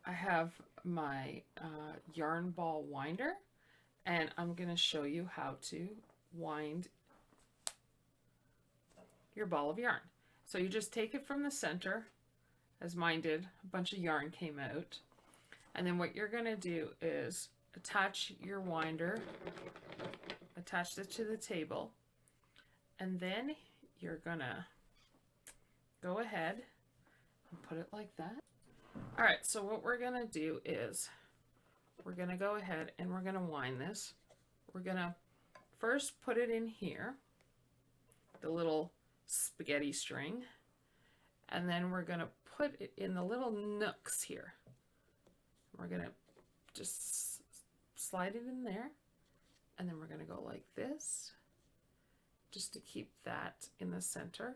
I have my yarn ball winder, and I'm going to show you how to wind your ball of yarn. So you just take it from the center, as mine did. A bunch of yarn came out. And then what you're going to do is attach your winder, attach it to the table, and then you're going to go ahead and put it like that. All right, so what we're going to do is we're going to go ahead and we're going to wind this. We're going to first put it in here, the little spaghetti string, and then we're going to put it in the little nooks here. We're going to just slide it in there, and then we're going to go like this just to keep that in the center.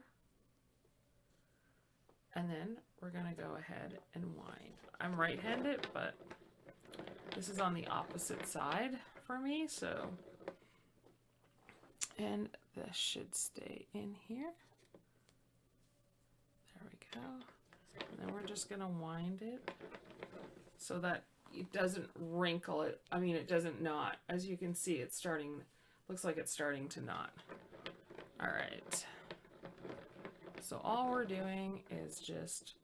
And then we're going to go ahead and wind. I'm right-handed, but this is on the opposite side for me, so. And this should stay in here. There we go. And then we're just going to wind it so that it doesn't wrinkle it. I mean, it doesn't knot. As you can see, it's starting, looks like it's starting to knot. All right. So all we're doing is just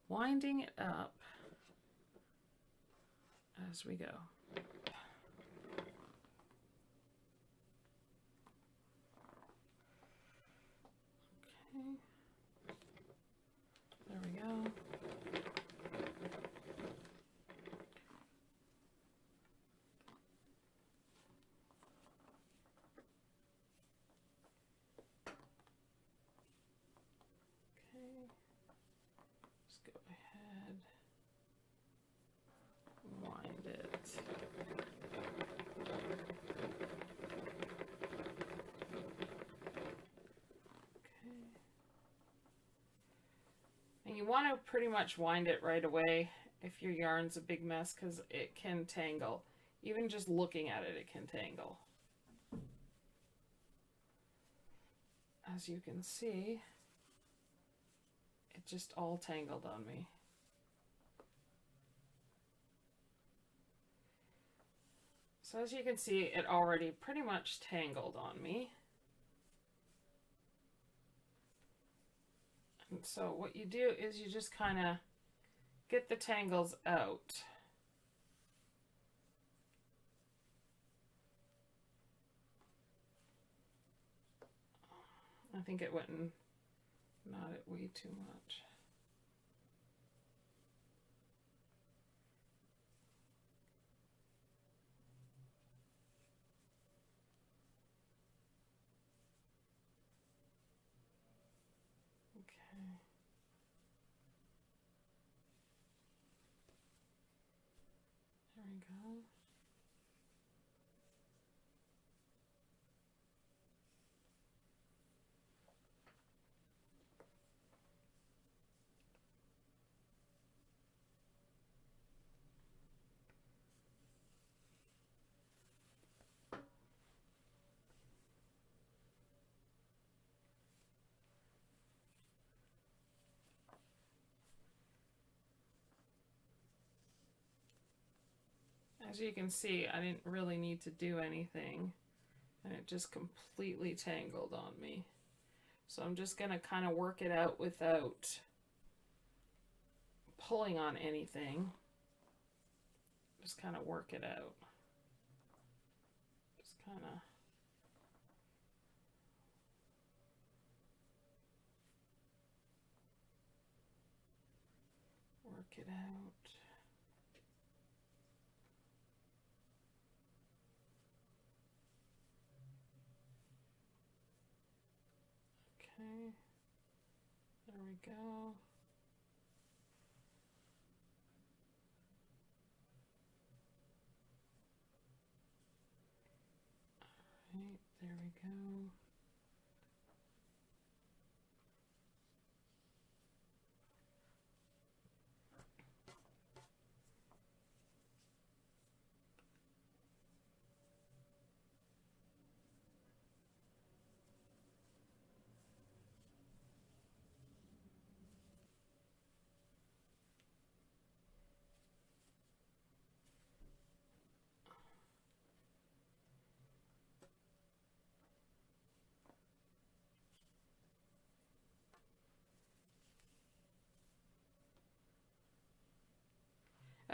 winding it up as we go. Okay. There we go. Just go ahead, wind it. Okay. And you want to pretty much wind it right away if your yarn's a big mess, because it can tangle. Even just looking at it, it can tangle. As you can see, it just all tangled on me. So as you can see, it already pretty much tangled on me. And so what you do is you just kind of get the tangles out. I think it went and knotted way too much. Okay. There we go. As you can see, I didn't really need to do anything, and it just completely tangled on me. So I'm just going to kind of work it out without pulling on anything. Just kind of work it out. Just kind of work it out. Okay, there we go. All right, there we go.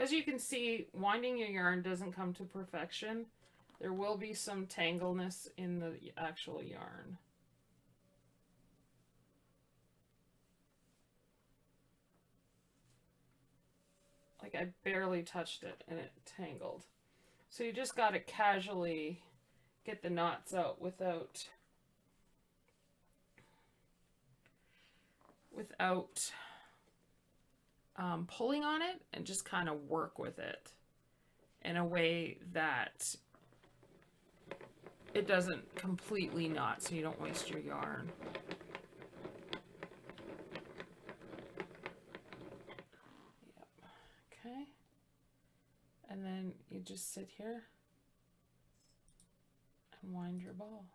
As you can see, winding your yarn doesn't come to perfection. There will be some tangleness in the actual yarn. Like I barely touched it and it tangled. So you just got to casually get the knots out without pulling on it, and just kind of work with it in a way that it doesn't completely knot, so you don't waste your yarn. Yep. Okay. And then you just sit here and wind your ball.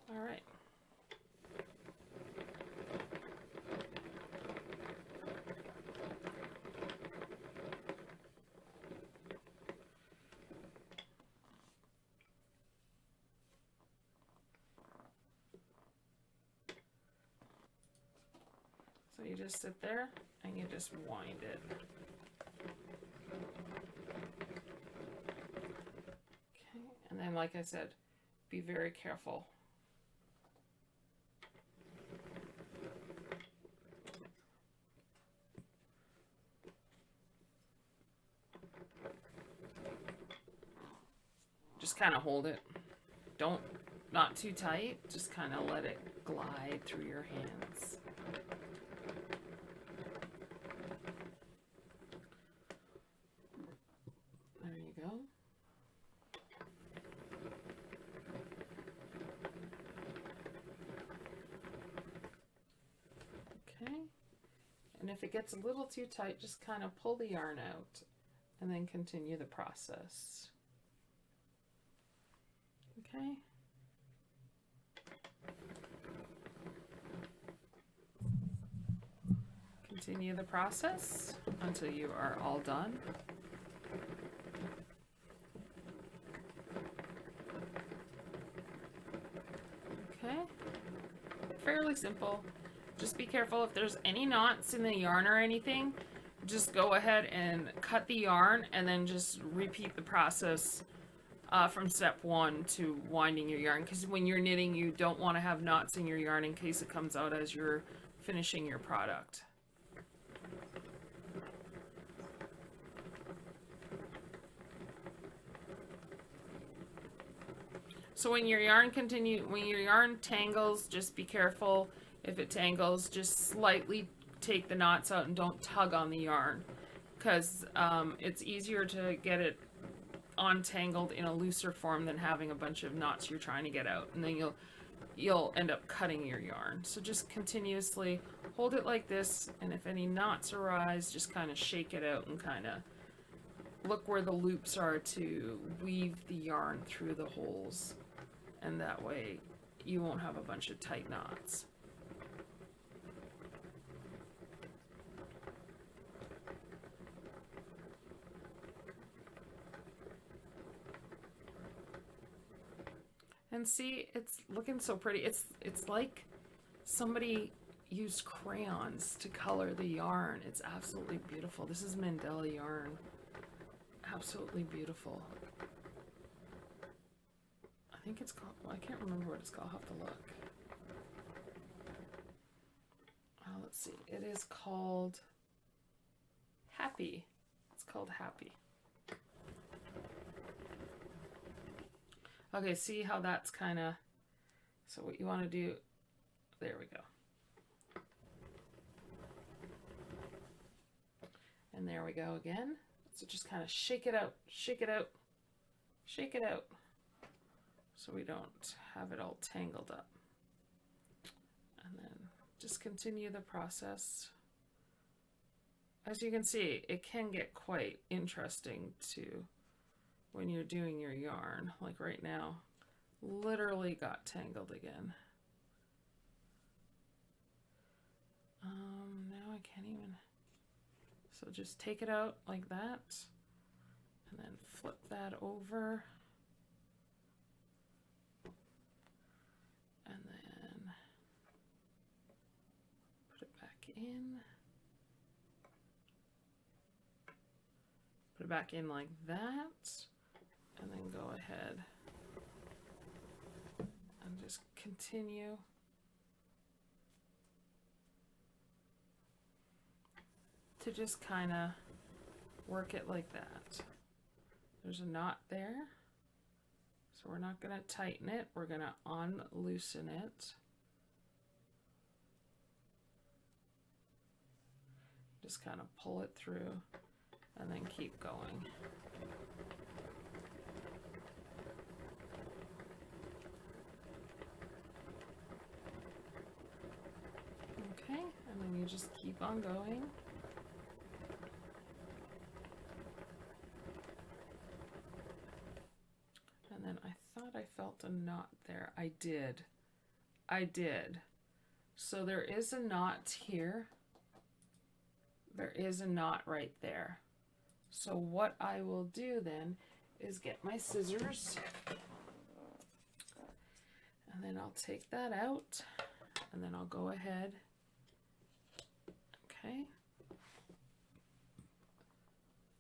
All right. So you just sit there and you just wind it. Okay, and then like I said, be very careful. Just kind of hold it. Not too tight, just kind of let it glide through your hands. There you go. Okay. And if it gets a little too tight, just kind of pull the yarn out and then continue the process. Okay. Continue the process until you are all done. Okay. Fairly simple. Just be careful if there's any knots in the yarn or anything, just go ahead and cut the yarn and then just repeat the process from step 1 to winding your yarn, because when you're knitting you don't want to have knots in your yarn in case it comes out as you're finishing your product. So when your yarn tangles, just be careful. If it tangles, just slightly take the knots out and don't tug on the yarn, because it's easier to get it untangled in a looser form than having a bunch of knots you're trying to get out, and then you'll end up cutting your yarn. So just continuously hold it like this, and if any knots arise, just kind of shake it out and kind of look where the loops are to weave the yarn through the holes, and that way you won't have a bunch of tight knots. And see, it's looking so pretty. It's like somebody used crayons to color the yarn. It's absolutely beautiful. This is Mandela yarn. Absolutely beautiful. I think it's called, well, I can't remember what it's called. I'll have to look. Let's see. It is called Happy. It's called Happy. Okay, see how that's kind of, so what you want to do, there we go. And there we go again. So just kind of shake it out, shake it out, shake it out, so we don't have it all tangled up. And then just continue the process. As you can see, it can get quite interesting too when you're doing your yarn. Like right now, literally got tangled again. Now I can't even. So just take it out like that, and then flip that over. in. Put it back in like that, and then go ahead and just continue. To just kind of work it like that. There's a knot there, so we're not going to tighten it, we're going to unloosen it. Just kind of pull it through and then keep going. Okay, and then you just keep on going. And then I thought I felt a knot there. I did. So there is a knot here. There is a knot right there. So what I will do then is get my scissors, and then I'll take that out, and then I'll go ahead. Okay.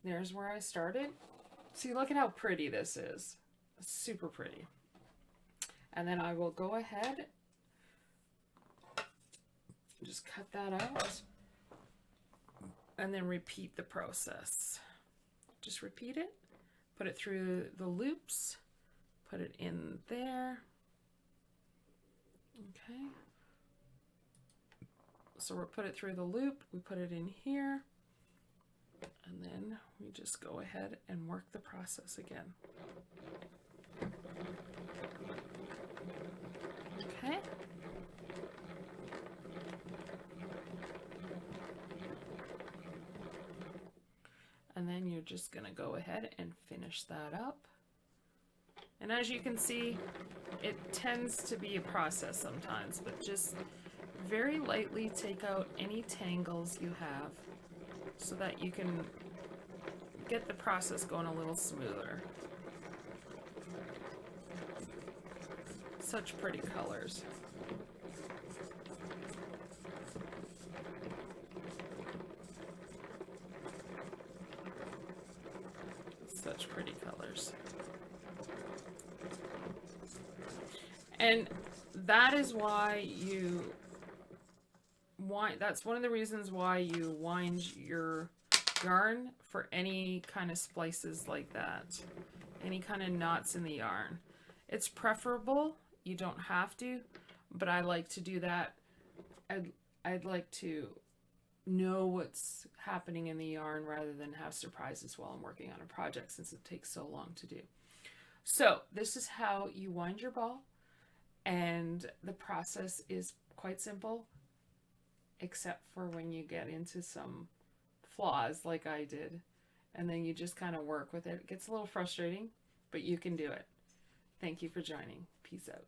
There's where I started. See, look at how pretty this is. Super pretty. And then I will go ahead, just cut that out, and then repeat the process. Just repeat it, put it through the loops, put it in there. Okay. So we'll put it through the loop, we put it in here, and then we just go ahead and work the process again. Okay. And then you're just going to go ahead and finish that up. And as you can see, it tends to be a process sometimes, but just very lightly take out any tangles you have so that you can get the process going a little smoother. Such pretty colors. Such pretty colors. And that is why you wind, that's one of the reasons why you wind your yarn for any kind of splices like that, any kind of knots in the yarn. It's preferable, you don't have to, but I like to do that. I'd like to know what's happening in the yarn rather than have surprises while I'm working on a project, since it takes so long to do. So this is how you wind your ball, and the process is quite simple, except for when you get into some flaws like I did, and then you just kind of work with it. It gets a little frustrating, but you can do it. Thank you for joining. Peace out.